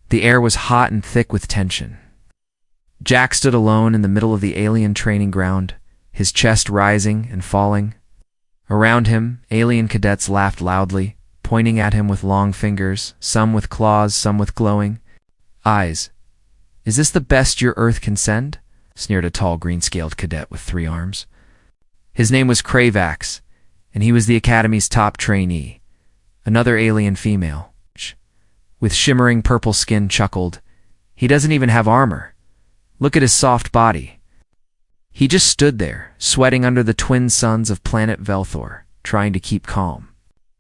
The air was hot and thick with tension. Jack stood alone in the middle of the alien training ground, his chest rising and falling. Around him, alien cadets laughed loudly, pointing at him with long fingers, some with claws, some with glowing eyes. "Is this the best your Earth can send?" sneered a tall green-scaled cadet with 3 arms. His name was Kravax, and he was the Academy's top trainee. Another alien female, with shimmering purple skin, chuckled, "He doesn't even have armor. Look at his soft body." He just stood there, sweating under the twin suns of planet Velthor, trying to keep calm.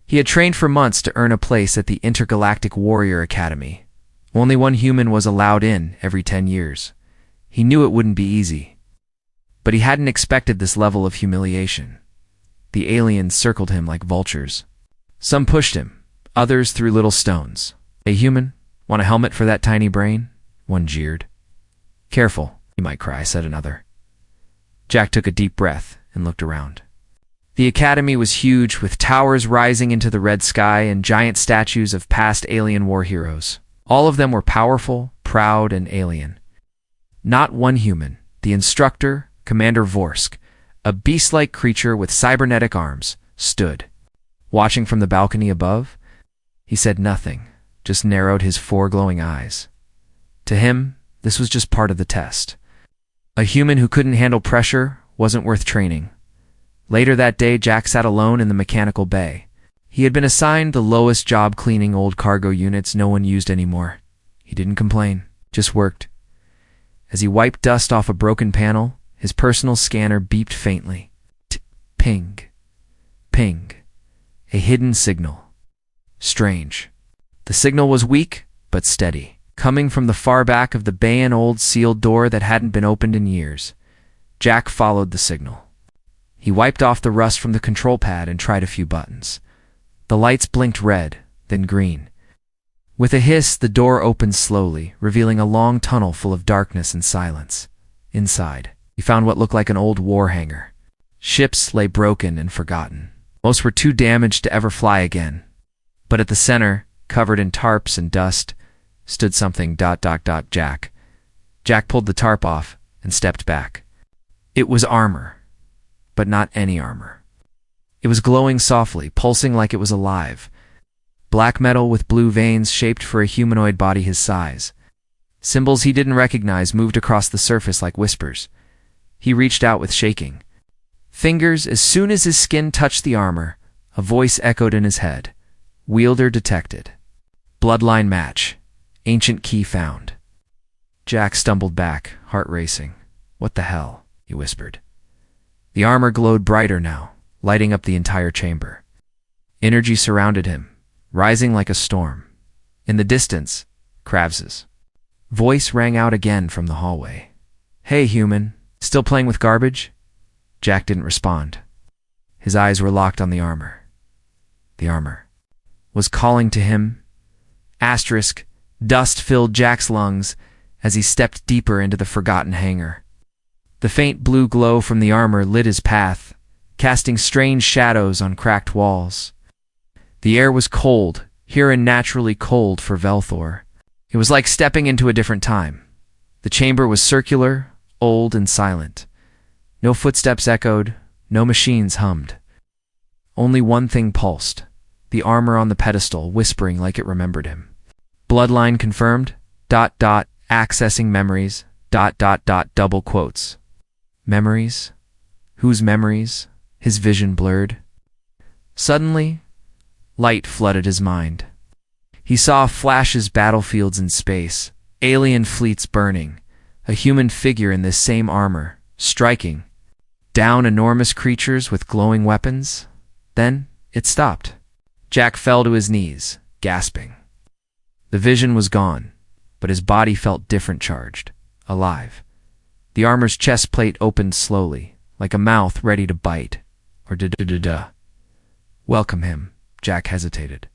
He had trained for months to earn a place at the Intergalactic Warrior Academy. Only one human was allowed in every 10 years. He knew it wouldn't be easy. But he hadn't expected this level of humiliation. The aliens circled him like vultures. Some pushed him, others threw little stones. "Hey human, want a helmet for that tiny brain?" one jeered. "Careful, you might cry," said another. Jack took a deep breath and looked around. The academy was huge, with towers rising into the red sky and giant statues of past alien war heroes. All of them were powerful, proud, and alien. Not one human. The instructor, Commander Vorsk, a beast-like creature with cybernetic arms, stood. Watching from the balcony above, he said nothing, just narrowed his 4 glowing eyes. To him, this was just part of the test. A human who couldn't handle pressure wasn't worth training. Later that day, Jack sat alone in the mechanical bay. He had been assigned the lowest job, cleaning old cargo units no one used anymore. He didn't complain, just worked. As he wiped dust off a broken panel, his personal scanner beeped faintly. Ping. Ping. A hidden signal. Strange. The signal was weak, but steady, coming from the far back of the bay, an old sealed door that hadn't been opened in years. Jack followed the signal. He wiped off the rust from the control pad and tried a few buttons. The lights blinked red, then green. With a hiss, the door opened slowly, revealing a long tunnel full of darkness and silence. Inside, he found what looked like an old war hangar. Ships lay broken and forgotten. Most were too damaged to ever fly again. But at the center, covered in tarps and dust, stood something. Jack. Jack pulled the tarp off and stepped back. It was armor, but not any armor. It was glowing softly, pulsing like it was alive. Black metal with blue veins shaped for a humanoid body his size. Symbols he didn't recognize moved across the surface like whispers. He reached out with shaking fingers. As soon as his skin touched the armor, a voice echoed in his head. Wielder detected. Bloodline match. Ancient key found. Jack stumbled back, heart racing. "What the hell?" he whispered. The armor glowed brighter now, lighting up the entire chamber. Energy surrounded him, rising like a storm. In the distance, Kravz's voice rang out again from the hallway. "Hey, human, still playing with garbage?" Jack didn't respond. His eyes were locked on the armor. The armor was calling to him. Asterisk, dust filled Jack's lungs as he stepped deeper into the forgotten hangar. The faint blue glow from the armor lit his path, casting strange shadows on cracked walls. The air was cold, here unnaturally cold for Velthor. It was like stepping into a different time. The chamber was circular, old, and silent. No footsteps echoed, no machines hummed. Only one thing pulsed, the armor on the pedestal, whispering like it remembered him. Bloodline confirmed, ... accessing memories, ... double quotes. Memories? Whose memories? His vision blurred. Suddenly, light flooded his mind. He saw flashes, battlefields in space, alien fleets burning, a human figure in this same armor, striking down enormous creatures with glowing weapons. Then it stopped. Jack fell to his knees, gasping. The vision was gone, but his body felt different, charged, alive. The armor's chest plate opened slowly, like a mouth ready to bite, or da-da-da-da. Welcome him, Jack hesitated.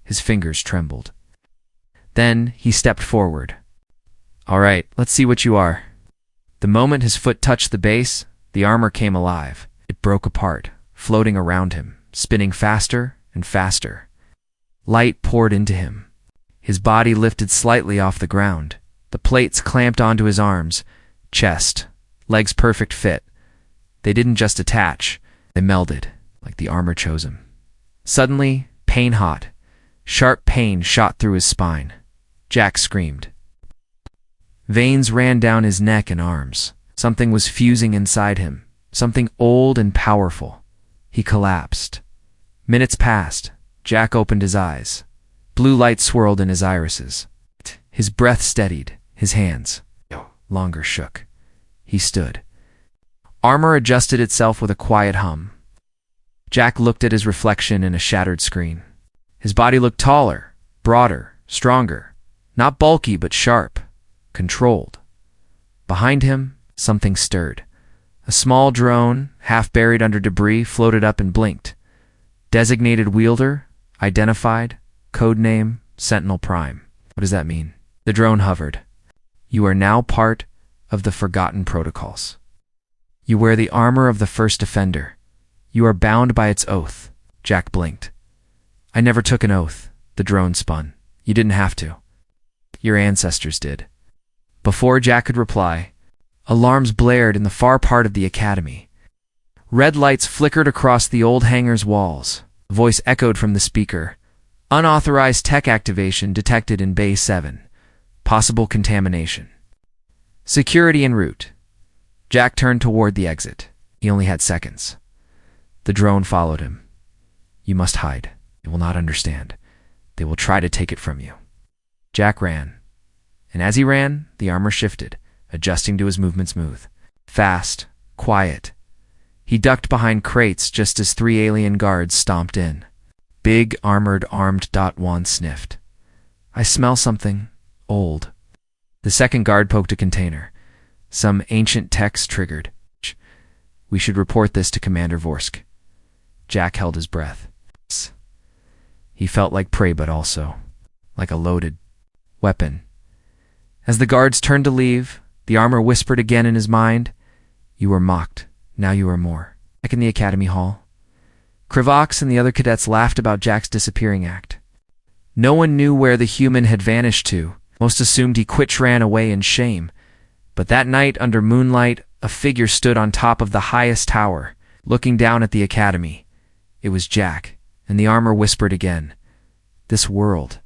His fingers trembled. Then he stepped forward. All right, let's see what you are. The moment his foot touched the base, the armor came alive. It broke apart, floating around him, spinning faster and faster. Light poured into him. His body lifted slightly off the ground. The plates clamped onto his arms, chest, legs perfect fit. They didn't just attach, they melded, like the armor chose him. Suddenly, pain hot, sharp pain shot through his spine. Jack screamed. Veins ran down his neck and arms. Something was fusing inside him, something old and powerful. He collapsed. Minutes passed. Jack opened his eyes. Blue light swirled in his irises. His breath steadied. His hands longer shook. He stood. Armor adjusted itself with a quiet hum. Jack looked at his reflection in a shattered screen. His body looked taller, broader, stronger. Not bulky, but sharp, controlled. Behind him, something stirred. A small drone, half buried under debris, floated up and blinked. Designated wielder, identified, code name, Sentinel Prime. What does that mean? The drone hovered. You are now part of the Forgotten Protocols. You wear the armor of the first offender. You are bound by its oath. Jack blinked. I never took an oath, the drone spun. You didn't have to. Your ancestors did. Before Jack could reply, alarms blared in the far part of the academy. Red lights flickered across the old hangar's walls. A voice echoed from the speaker. Unauthorized tech activation detected in Bay 7. Possible contamination. Security en route. Jack turned toward the exit. He only had seconds. The drone followed him. You must hide. They will not understand. They will try to take it from you. Jack ran. And as he ran, the armor shifted, adjusting to his movement smooth. Fast, quiet. He ducked behind crates just as 3 alien guards stomped in. Big, armored, armed .1 sniffed. I smell something old. The second guard poked a container. Some ancient text triggered. We should report this to Commander Vorsk. Jack held his breath. He felt like prey, but also like a loaded weapon. As the guards turned to leave, the armor whispered again in his mind, You were mocked. Now you are more. Back in the academy hall, Krivox and the other cadets laughed about Jack's disappearing act. No one knew where the human had vanished to. Most assumed he ran away in shame. But that night, under moonlight, a figure stood on top of the highest tower, looking down at the academy. It was Jack, and the armor whispered again, This world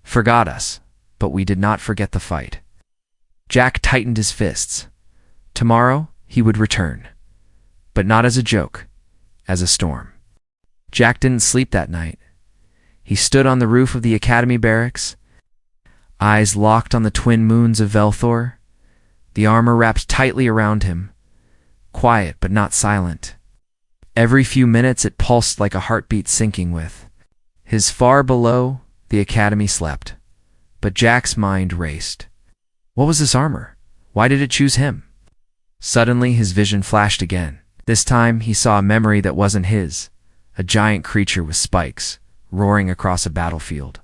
forgot us, but we did not forget the fight. Jack tightened his fists. Tomorrow, he would return. But not as a joke, as a storm. Jack didn't sleep that night. He stood on the roof of the academy barracks, eyes locked on the twin moons of Velthor, the armor wrapped tightly around him, quiet but not silent. Every few minutes it pulsed like a heartbeat syncing with. His far below, the academy slept. But Jack's mind raced. What was this armor? Why did it choose him? Suddenly his vision flashed again. This time he saw a memory that wasn't his. A giant creature with spikes, roaring across a battlefield.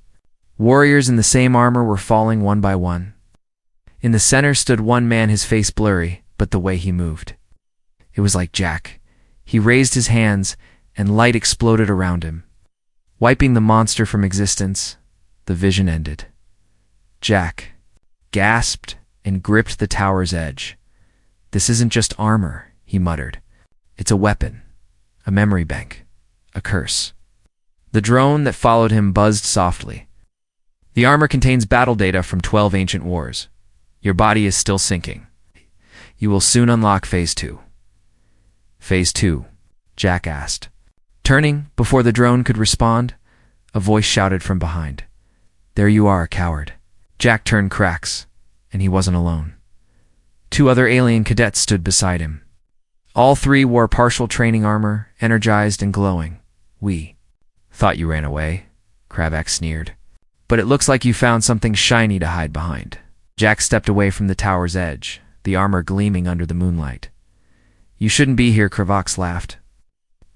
Warriors in the same armor were falling one by one. In the center stood one man, his face blurry, but the way he moved. It was like Jack. He raised his hands, and light exploded around him. Wiping the monster from existence, the vision ended. Jack gasped and gripped the tower's edge. This isn't just armor, he muttered. It's a weapon, a memory bank, a curse. The drone that followed him buzzed softly. The armor contains battle data from 12 ancient wars. Your body is still sinking. You will soon unlock Phase 2. Phase 2, Jack asked. Turning, before the drone could respond, a voice shouted from behind. There you are, coward. Jack turned cracks, and he wasn't alone. 2 other alien cadets stood beside him. All 3 wore partial training armor, energized and glowing. We thought you ran away, Kravax sneered. But it looks like you found something shiny to hide behind. Jack stepped away from the tower's edge, the armor gleaming under the moonlight. You shouldn't be here, Kravax laughed.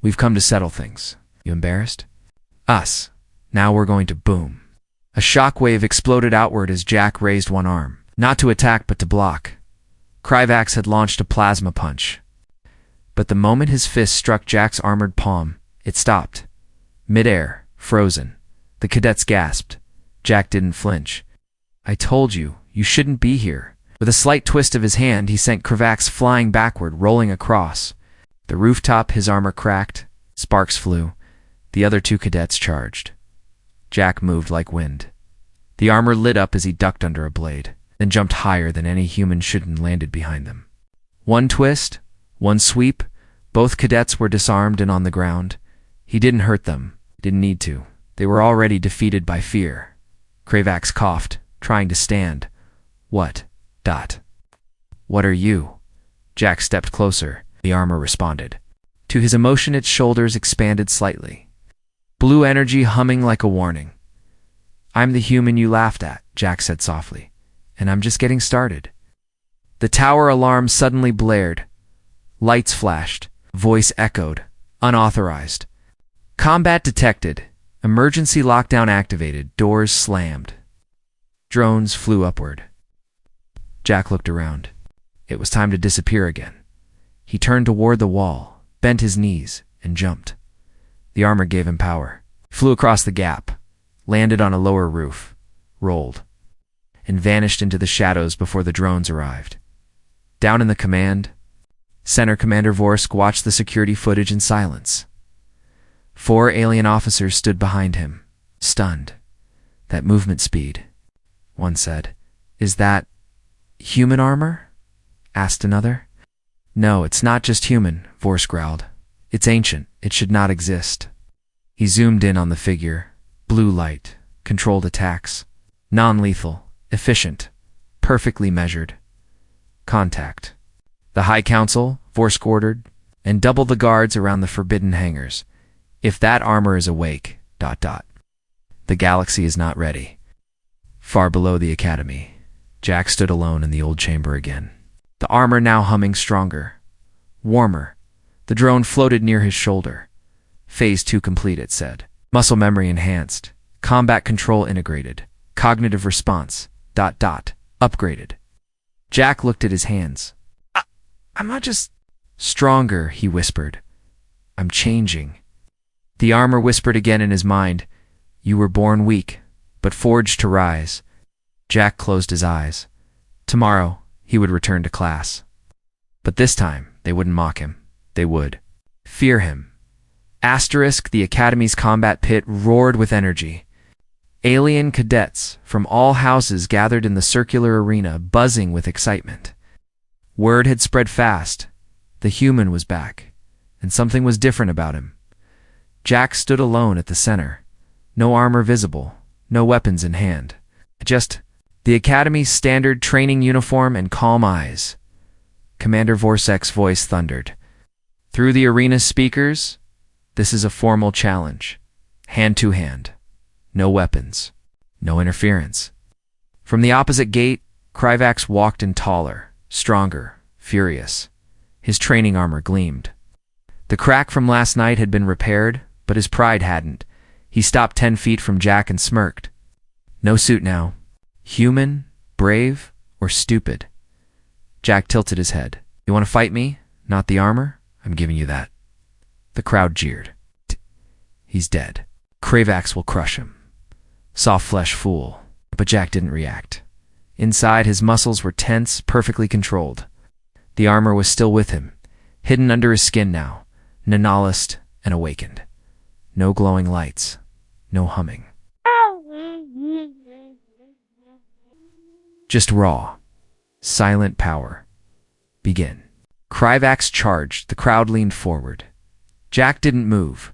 We've come to settle things. You embarrassed? Us. Now we're going to boom. A shockwave exploded outward as Jack raised one arm, not to attack but to block. Krivax had launched a plasma punch. But the moment his fist struck Jack's armored palm, it stopped. Mid-air, frozen. The cadets gasped. Jack didn't flinch. I told you, you shouldn't be here. With a slight twist of his hand, he sent Kravax flying backward, rolling across. The rooftop, his armor cracked. Sparks flew. The other two cadets charged. Jack moved like wind. The armor lit up as he ducked under a blade, then jumped higher than any human should and landed behind them. One twist, one sweep, both cadets were disarmed and on the ground. He didn't hurt them. Didn't need to. They were already defeated by fear. Kravax coughed, trying to stand. What? What are you? Jack stepped closer. The armor responded. To his emotion, its shoulders expanded slightly. Blue energy humming like a warning. I'm the human you laughed at, Jack said softly, and I'm just getting started. The tower alarm suddenly blared. Lights flashed. Voice echoed. Unauthorized. Combat detected. Emergency lockdown activated. Doors slammed. Drones flew upward. Jack looked around. It was time to disappear again. He turned toward the wall, bent his knees, and jumped. The armor gave him power. Flew across the gap, landed on a lower roof, rolled, and vanished into the shadows before the drones arrived. Down in the command center, Commander Vorsk watched the security footage in silence. 4 alien officers stood behind him, stunned. That movement speed, one said. Is that human armor? Asked another. No, it's not just human, Vorsk growled. It's ancient. It should not exist. He zoomed in on the figure. Blue light, controlled attacks. Non-lethal, efficient, perfectly measured. Contact. The High Council, Vorsk ordered, and double the guards around the forbidden hangars. If that armor is awake, ... The galaxy is not ready. Far below the academy, Jack stood alone in the old chamber again. The armor now humming stronger, warmer. The drone floated near his shoulder. Phase 2 complete, it said. Muscle memory enhanced. Combat control integrated. Cognitive response, ... upgraded. Jack looked at his hands. I'm not just stronger, he whispered. I'm changing. The armor whispered again in his mind. You were born weak, but forged to rise. Jack closed his eyes. Tomorrow, he would return to class. But this time, they wouldn't mock him. They would fear him. The Academy's combat pit roared with energy. Alien cadets from all houses gathered in the circular arena, buzzing with excitement. Word had spread fast. The human was back, and something was different about him. Jack stood alone at the center. No armor visible, no weapons in hand. Just the Academy's standard training uniform and calm eyes. Commander Vorsek's voice thundered. Through the arena speakers, this is a formal challenge. Hand to hand. No weapons. No interference. From the opposite gate, Kravax walked in taller, stronger, furious. His training armor gleamed. The crack from last night had been repaired, but his pride hadn't. He stopped 10 feet from Jack and smirked. No suit now. Human, brave, or stupid? Jack tilted his head. You want to fight me? Not the armor? I'm giving you that. The crowd jeered. He's dead. Kravax will crush him. Soft flesh fool. But Jack didn't react. Inside, his muscles were tense, perfectly controlled. The armor was still with him, hidden under his skin now, nonalist and awakened. No glowing lights, no humming. Just raw, silent power. Begin. Kravax charged. The crowd leaned forward. Jack didn't move.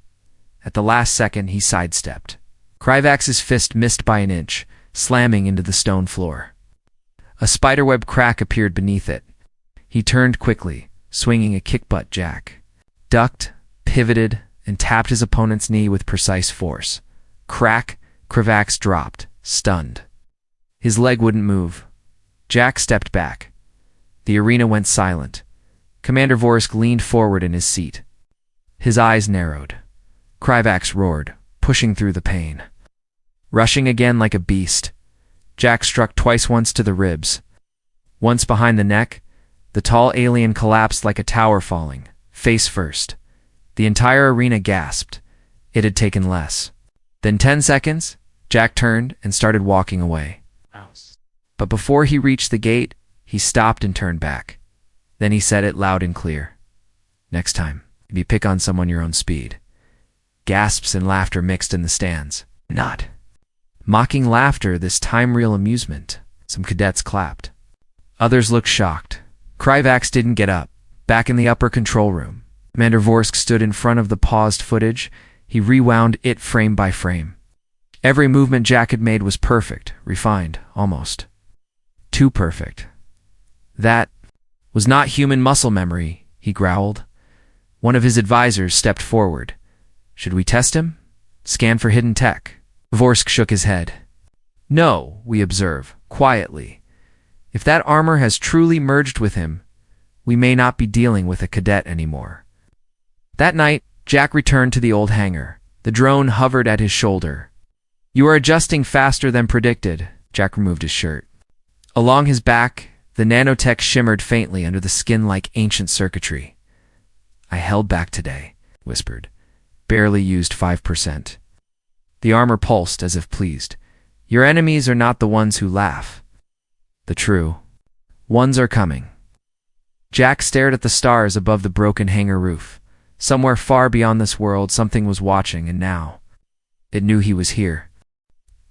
At the last second, he sidestepped. Kravax's fist missed by an inch, slamming into the stone floor. A spiderweb crack appeared beneath it. He turned quickly, swinging a kick-butt Jack. Ducked, pivoted, and tapped his opponent's knee with precise force. Crack, Kravax dropped, stunned. His leg wouldn't move. Jack stepped back. The arena went silent. Commander Vorsk leaned forward in his seat. His eyes narrowed. Kravax roared, pushing through the pain. Rushing again like a beast, Jack struck twice, once to the ribs. Once behind the neck, the tall alien collapsed like a tower falling, face first. The entire arena gasped. It had taken less than 10 seconds, Jack turned and started walking away. But before he reached the gate, he stopped and turned back. Then he said it loud and clear. Next time, if you pick on someone your own speed. Gasps and laughter mixed in the stands. Not. Mocking laughter, this time real amusement. Some cadets clapped. Others looked shocked. Kryvax didn't get up. Back in the upper control room, Commander Vorsk stood in front of the paused footage. He rewound it frame by frame. Every movement Jack had made was perfect, refined, almost. Too perfect. That was not human muscle memory, he growled. One of his advisors stepped forward. Should we test him? Scan for hidden tech. Vorsk shook his head. No, we observe, quietly. If that armor has truly merged with him, we may not be dealing with a cadet anymore. That night, Jack returned to the old hangar. The drone hovered at his shoulder. You are adjusting faster than predicted. Jack removed his shirt. Along his back, the nanotech shimmered faintly under the skin like ancient circuitry. I held back today, whispered. Barely used 5%. The armor pulsed as if pleased. Your enemies are not the ones who laugh. The true ones are coming. Jack stared at the stars above the broken hangar roof. Somewhere far beyond this world, something was watching, and now it knew he was here.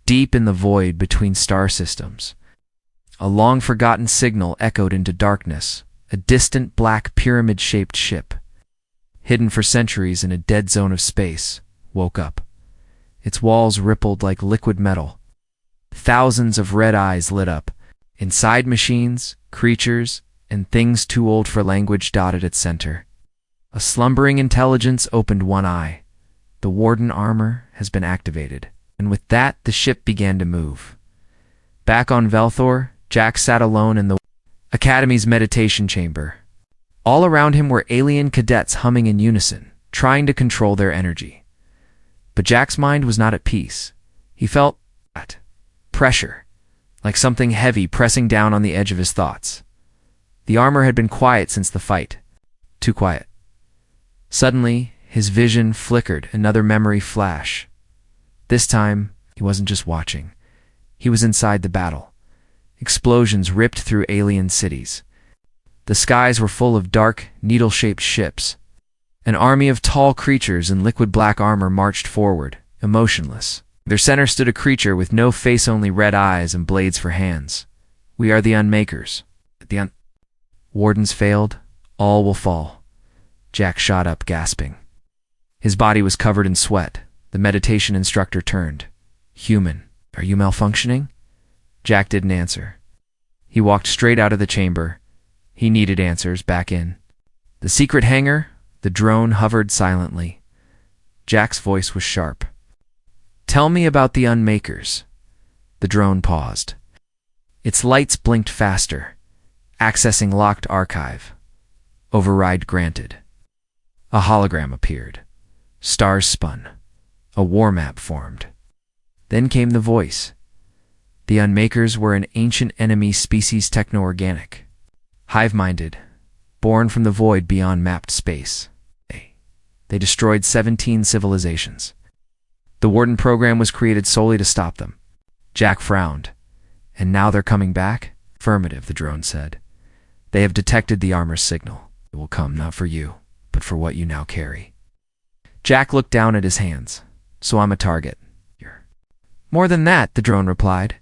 Deep in the void between star systems. A long-forgotten signal echoed into darkness, a distant black pyramid-shaped ship, hidden for centuries in a dead zone of space, woke up. Its walls rippled like liquid metal. Thousands of red eyes lit up. Inside machines, creatures, and things too old for language dotted its center. A slumbering intelligence opened one eye. The Warden armor has been activated, and with that the ship began to move. Back on Velthor, Jack sat alone in the Academy's meditation chamber. All around him were alien cadets humming in unison, trying to control their energy. But Jack's mind was not at peace. He felt pressure, like something heavy pressing down on the edge of his thoughts. The armor had been quiet since the fight. Too quiet. Suddenly, his vision flickered, another memory flash. This time, he wasn't just watching. He was inside the battle. Explosions ripped through alien cities. The skies were full of dark, needle-shaped ships. An army of tall creatures in liquid black armor marched forward, emotionless. Their center stood a creature with no face, only red eyes and blades for hands. We are the Unmakers. Wardens failed, all will fall. Jack shot up, gasping. His body was covered in sweat. The meditation instructor turned. Human, are you malfunctioning? Jack didn't answer. He walked straight out of the chamber. He needed answers, back in. The secret hangar, the drone hovered silently. Jack's voice was sharp. Tell me about the Unmakers. The drone paused. Its lights blinked faster. Accessing locked archive. Override granted. A hologram appeared. Stars spun. A war map formed. Then came the voice. The Unmakers were an ancient enemy species, techno-organic. Hive-minded. Born from the void beyond mapped space. They destroyed 17 civilizations. The Warden program was created solely to stop them. Jack frowned. And now they're coming back? Affirmative, the drone said. They have detected the armor's signal. It will come not for you, but for what you now carry. Jack looked down at his hands. So I'm a target. More than that, the drone replied.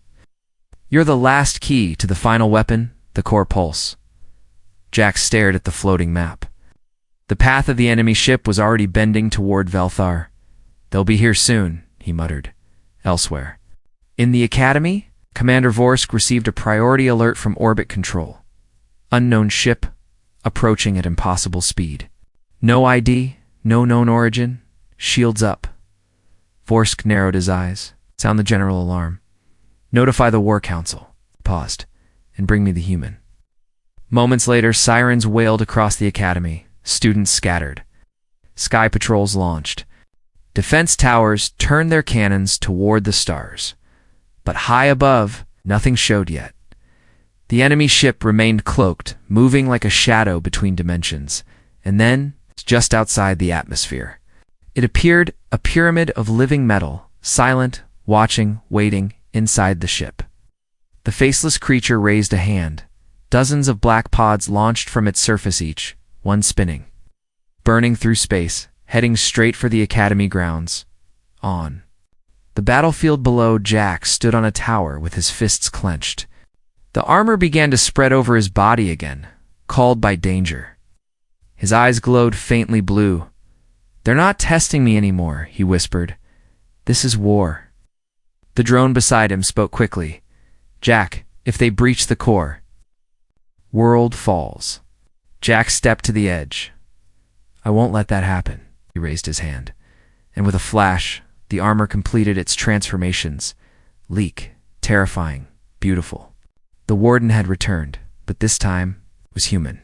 You're the last key to the final weapon, the core pulse. Jack stared at the floating map. The path of the enemy ship was already bending toward Velthar. They'll be here soon, he muttered. Elsewhere. In the Academy, Commander Vorsk received a priority alert from orbit control. Unknown ship, approaching at impossible speed. No ID, no known origin, shields up. Vorsk narrowed his eyes. Sound the general alarm. Notify the War Council. Paused. And bring me the human. Moments later, sirens wailed across the Academy. Students scattered. Sky patrols launched. Defense towers turned their cannons toward the stars. But high above, nothing showed yet. The enemy ship remained cloaked, moving like a shadow between dimensions, and then, just outside the atmosphere. It appeared a pyramid of living metal, silent, watching, waiting, inside the ship. The faceless creature raised a hand. Dozens of black pods launched from its surface each, one spinning, burning through space, heading straight for the Academy grounds. On the battlefield below, Jack stood on a tower with his fists clenched. The armor began to spread over his body again, called by danger. His eyes glowed faintly blue. "They're not testing me anymore," he whispered. "This is war." The drone beside him spoke quickly. "Jack, if they breach the core, world falls." Jack stepped to the edge. "I won't let that happen." He raised his hand, and with a flash, the armor completed its transformations. Sleek, terrifying, beautiful. The warden had returned, but this time was human.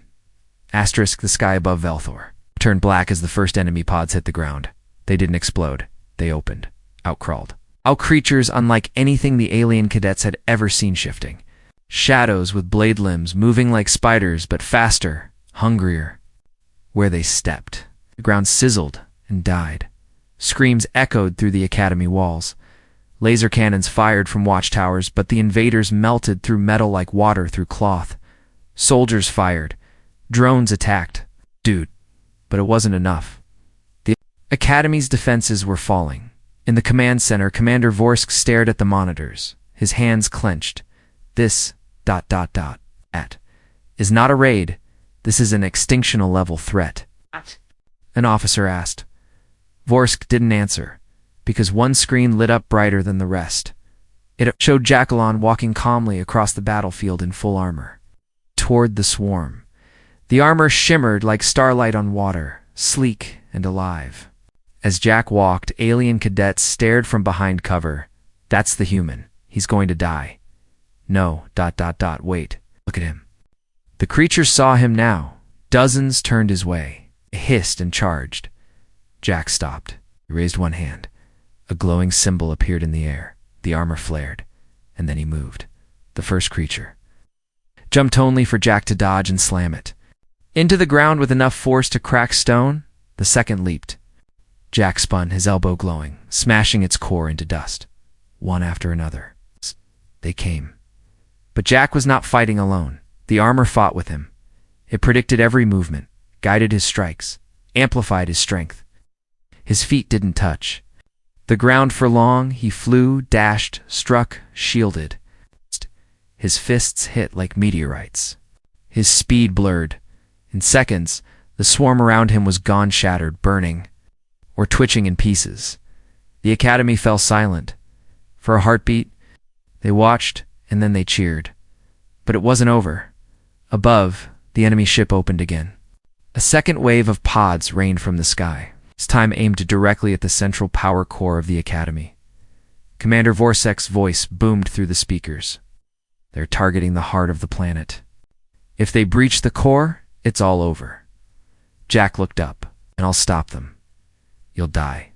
Asterisk, the sky above Velthor turned black as the first enemy pods hit the ground. They didn't explode. They opened. Out crawled creatures unlike anything the alien cadets had ever seen, shifting. Shadows with blade limbs, moving like spiders, but faster, hungrier. Where they stepped, the ground sizzled and died. Screams echoed through the Academy walls. Laser cannons fired from watchtowers, but the invaders melted through metal like water through cloth. Soldiers fired. Drones attacked. But it wasn't enough. The Academy's defenses were falling. In the command center, Commander Vorsk stared at the monitors, his hands clenched. "This ... is not a raid. This is an extinctional level threat." An officer asked. Vorsk didn't answer, because one screen lit up brighter than the rest. It showed Jacqueline walking calmly across the battlefield in full armor, toward the swarm. The armor shimmered like starlight on water, sleek and alive. As Jack walked, alien cadets stared from behind cover. "That's the human. He's going to die." "No, ... wait. Look at him." The creature saw him now. Dozens turned his way, hissed and charged. Jack stopped. He raised one hand. A glowing symbol appeared in the air. The armor flared, and then he moved. The first creature jumped only for Jack to dodge and slam it into the ground with enough force to crack stone. The second leaped. Jack spun, his elbow glowing, smashing its core into dust. One after another. They came. But Jack was not fighting alone. The armor fought with him. It predicted every movement, guided his strikes, amplified his strength. His feet didn't touch the ground for long. He flew, dashed, struck, shielded. His fists hit like meteorites. His speed blurred. In seconds, the swarm around him was gone, shattered, burning, or twitching in pieces. The Academy fell silent. For a heartbeat, they watched, and then they cheered. But it wasn't over. Above, the enemy ship opened again. A second wave of pods rained from the sky, this time aimed directly at the central power core of the Academy. Commander Vorsek's voice boomed through the speakers. "They're targeting the heart of the planet. If they breach the core, it's all over." Jack looked up. "And I'll stop them. You'll die."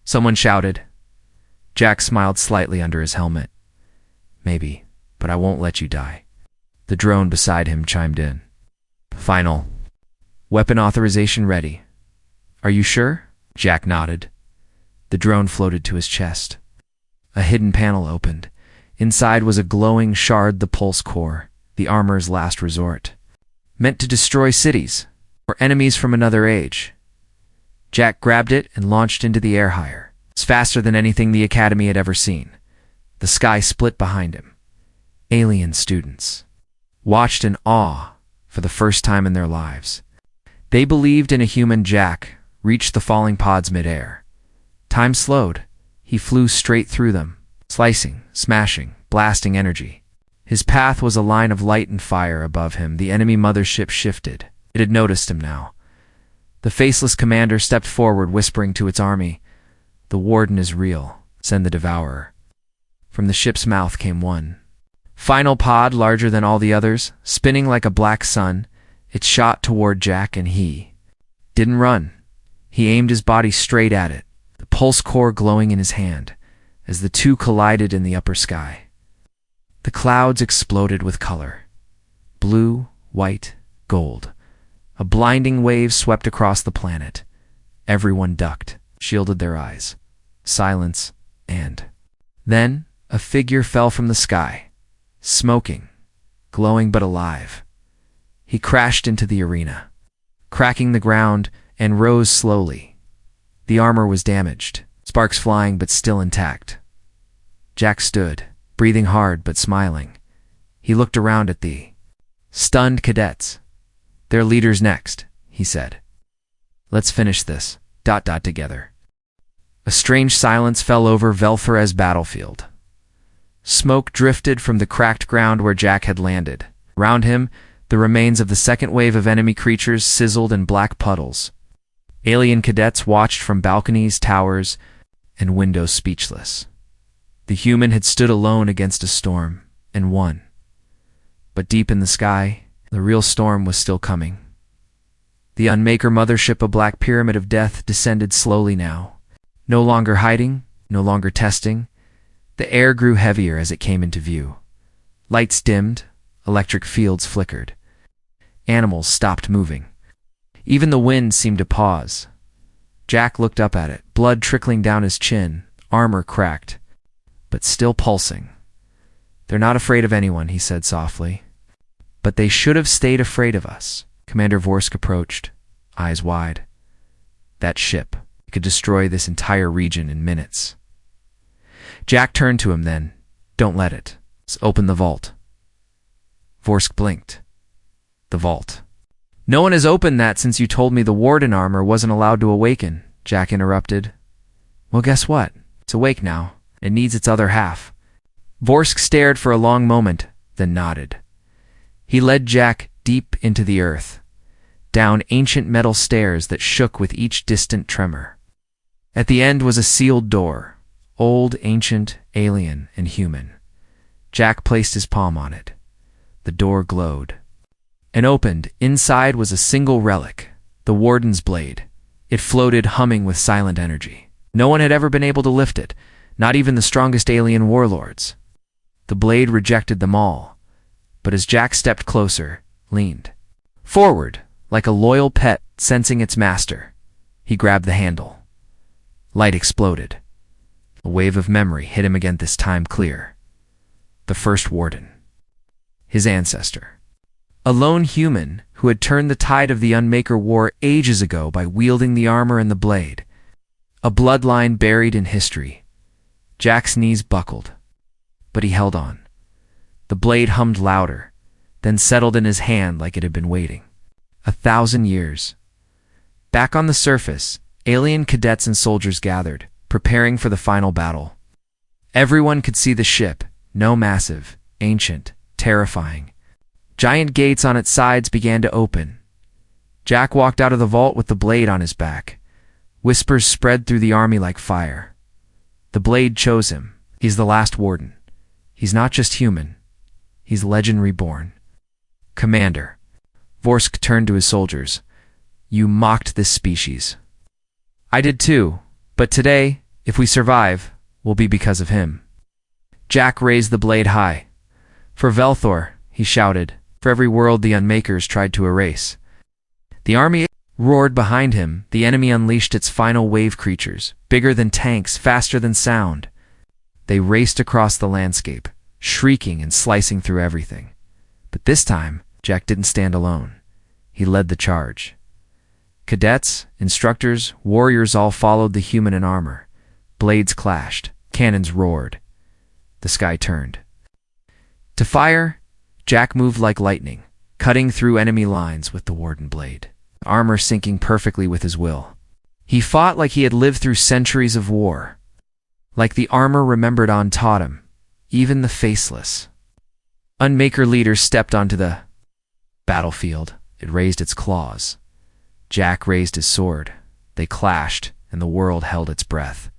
Someone shouted. Jack smiled slightly under his helmet. "Maybe, but I won't let you die." The drone beside him chimed in. "Final. Weapon authorization ready." "Are you sure?" Jack nodded. The drone floated to his chest. A hidden panel opened. Inside was a glowing shard, the pulse core, the armor's last resort. Meant to destroy cities, or enemies from another age. Jack grabbed it and launched into the air higher. It's faster than anything the Academy had ever seen. The sky split behind him. Alien students watched in awe for the first time in their lives. They believed in a human. Jack reached the falling pods midair. Time slowed. He flew straight through them, slicing, smashing, blasting energy. His path was a line of light and fire above him. The enemy mothership shifted. It had noticed him now. The faceless commander stepped forward, whispering to its army, "The warden is real. Send the devourer." From the ship's mouth came one final pod, larger than all the others, spinning like a black sun. It shot toward Jack, and he didn't run. He aimed his body straight at it, the pulse core glowing in his hand, as the two collided in the upper sky. The clouds exploded with color. Blue, white, gold. A blinding wave swept across the planet. Everyone ducked, shielded their eyes. Silence, and Then a figure fell from the sky, smoking, glowing but alive. He crashed into the arena, cracking the ground, and rose slowly. The armor was damaged, sparks flying but still intact. Jack stood, breathing hard but smiling. He looked around at the stunned cadets. "Their leader's next," he said. "Let's finish this, together." A strange silence fell over Velthore's battlefield. Smoke drifted from the cracked ground where Jack had landed. Around him, the remains of the second wave of enemy creatures sizzled in black puddles. Alien cadets watched from balconies, towers, and windows speechless. The human had stood alone against a storm, and won. But deep in the sky, the real storm was still coming. The Unmaker mothership, a black pyramid of death, descended slowly now. No longer hiding, no longer testing. The air grew heavier as it came into view. Lights dimmed, electric fields flickered. Animals stopped moving. Even the wind seemed to pause. Jack looked up at it, blood trickling down his chin, armor cracked, but still pulsing. "They're not afraid of anyone," he said softly. "But they should have stayed afraid of us." Commander Vorsk approached, eyes wide. "That ship could destroy this entire region in minutes." Jack turned to him then. "Don't let it. Open the vault." Vorsk blinked. "The vault." "No one has opened that since you told me the warden armor wasn't allowed to awaken," Jack interrupted. "Well, guess what? It's awake now. It needs its other half." Vorsk stared for a long moment, then nodded. He led Jack deep into the earth, down ancient metal stairs that shook with each distant tremor. At the end was a sealed door, old, ancient, alien, and human. Jack placed his palm on it. The door glowed. And opened. Inside was a single relic, the warden's blade. It floated, humming with silent energy. No one had ever been able to lift it, not even the strongest alien warlords. The blade rejected them all, but as Jack stepped closer, leaned forward, like a loyal pet sensing its master, he grabbed the handle. Light exploded. A wave of memory hit him again, this time clear. The first warden. His ancestor. A lone human who had turned the tide of the Unmaker War ages ago by wielding the armor and the blade. A bloodline buried in history. Jack's knees buckled, but he held on. The blade hummed louder, then settled in his hand like it had been waiting. 1,000 years. Back on the surface, alien cadets and soldiers gathered, preparing for the final battle. Everyone could see the ship, no massive, ancient, terrifying. Giant gates on its sides began to open. Jack walked out of the vault with the blade on his back. Whispers spread through the army like fire. The blade chose him. He's the last warden. He's not just human. He's legend reborn. "Commander." Vorsk turned to his soldiers. "You mocked this species." "I did too, but today, if we survive, will be because of him." Jack raised the blade high. "For Velthor," he shouted, "for every world the Unmakers tried to erase." The army roared behind him. The enemy unleashed its final wave creatures, bigger than tanks, faster than sound. They raced across the landscape, shrieking and slicing through everything. But this time, Jack didn't stand alone. He led the charge. Cadets, instructors, warriors all followed the human in armor. Blades clashed, cannons roared. The sky turned. To fire, Jack moved like lightning, cutting through enemy lines with the warden blade, armor syncing perfectly with his will. He fought like he had lived through centuries of war, like the armor remembered on taught him, even the faceless. Unmaker leader stepped onto the battlefield. It raised its claws. Jack raised his sword. They clashed, and the world held its breath.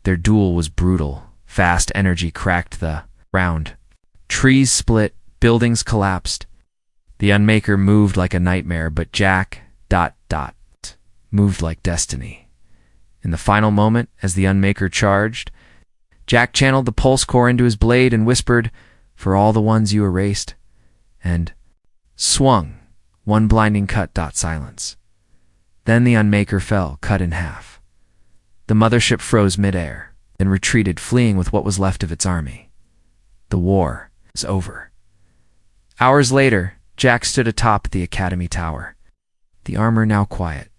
Their duel was brutal. Fast energy cracked the ground. Trees split, buildings collapsed. The Unmaker moved like a nightmare, but Jack, moved like destiny. In the final moment, as the Unmaker charged, Jack channeled the pulse core into his blade and whispered, "For all the ones you erased," and swung, one blinding cut. Silence. Then the Unmaker fell, cut in half. The mothership froze midair. then retreated, fleeing with what was left of its army. The war was over. Hours later, Jack stood atop the academy tower, the armor now quiet,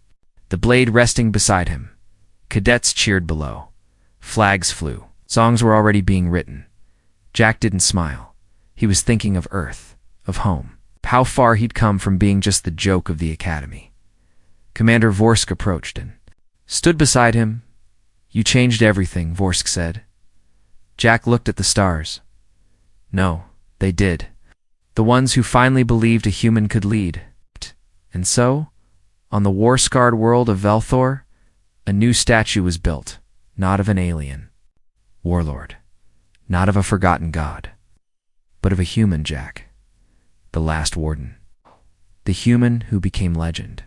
the blade resting beside him. Cadets cheered below. Flags flew. Songs were already being written. Jack didn't smile. He was thinking of Earth, of home, how far he'd come from being just the joke of the academy. Commander Vorsk approached and stood beside him. "You changed everything," Vorsk said. Jack looked at the stars. No, they did. The ones who finally believed a human could lead. And so, on the war-scarred world of Velthor, a new statue was built, not of an alien warlord, not of a forgotten god, but of a human, Jack, the last warden, the human who became legend.